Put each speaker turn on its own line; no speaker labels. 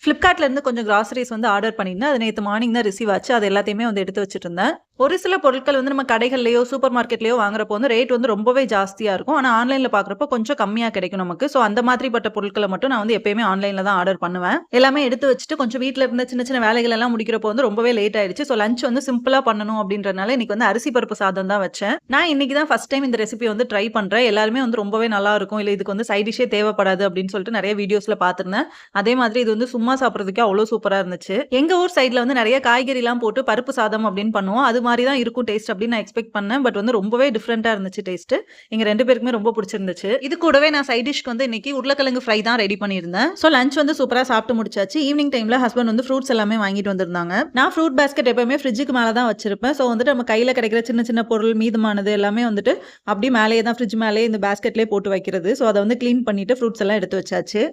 Flipkartலேருந்து கொஞ்சம் கிராசரிஸ் வந்து ஆர்டர் பண்ணியிருந்தேன். அது நேத்து மார்னிங் தான் ரிசீவ் ஆச்சு. அது எல்லாத்தையுமே வந்து எடுத்து வச்சுட்டுருந்தேன். ஒரு சில பொருட்கள் வந்து நம்ம கடைகள்லயோ, சூப்பர் மார்க்கெட்லயோ வாங்குறப்போ வந்து ரேட் வந்து ரொம்பவே ஜாஸ்தியா இருக்கும். ஆனா ஆன்லைன்ல பார்க்குறப்போ கொஞ்சம் கம்மியா கிடைக்கும் நமக்கு. ஸோ அந்த மாதிரிப்பட்ட பொருட்கள மட்டும் நான் வந்து எப்பயுமே ஆன்லைன்ல தான் ஆர்டர் பண்ணுவேன். எல்லாமே எடுத்து வச்சுட்டு கொஞ்சம் வீட்ல இருந்த சின்ன சின்ன வேலைகள் எல்லாம் முடிக்கிறப்போ வந்து ரொம்பவே லேட் ஆயிடுச்சு. ஸோ லஞ்ச் வந்து சிம்பிளா பண்ணணும் அப்படின்றனால இன்னைக்கு வந்து அரிசி பருப்பு சாதம் தான் வச்சேன். நான் இன்னைக்கு தான் ஃபர்ஸ்ட் டைம் இந்த ரெசிபி வந்து ட்ரை பண்றேன். எல்லாருமே வந்து ரொம்பவே நல்லா இருக்கும். இல்ல இதுக்கு வந்து சைட் டிஷ்ஷே தேவைப்படாது அப்படின்னு சொல்லிட்டு நெறைய வீடியோஸ்ல பார்த்திருந்தேன். அதே மாதிரி இது வந்து சும்மா சாப்பிடுறதுக்கே அவ்ளோ சூப்பரா இருந்துச்சு. எங்க ஊர் சைட்ல வந்து நெறைய காய்கறிலாம் போட்டு பருப்பு சாதம் அப்படின்னு பண்ணுவோம். அது மாரி தான் இருக்கும் டேஸ்ட் அப்படின்னு நான் எக்ஸ்பெக்ட் பண்ணேன். பட் வந்து ரொம்பவே டிஃபரண்டா இருந்துச்சு டேஸ்ட். எங்க 2 பேருக்குமே ரொம்ப பிடிச்சிருந்துச்சு. இது கூடவே நான் சைட் டிஷ்க்கு வந்து இன்னைக்கு உருளைக்கிழங்கு ஃப்ரை தான் ரெடி பண்ணியிருந்தேன். ஸோ லஞ்ச் வந்து சூப்பரா சாப்பிட்டு முடிச்சாச்சு. ஈவினிங் டைம்ல ஹஸ்பண்ட் வந்து ஃப்ரூட்ஸ் எல்லாமே வாங்கிட்டு வந்திருந்தாங்க. நான் ஃப்ரூட் பாஸ்கெட் எப்பவுமே ஃப்ரிட்ஜுக்கு மேல தான் வச்சிருப்பேன். ஸோ வந்துட்டு நம்ம கையில கிடைக்கிற சின்ன சின்ன பொருள் மீதமானது எல்லாமே வந்துட்டு அப்படியே மேலேயே தான் ஃப்ரிட்ஜ் மேலேயே இந்த பாஸ்கெட்லேயே போட்டு வைக்கிறது. ஸோ அத வந்து கிளீன் பண்ணிட்டு ஃப்ரூட்ஸ் எல்லாம் எடுத்து வச்சாச்சு.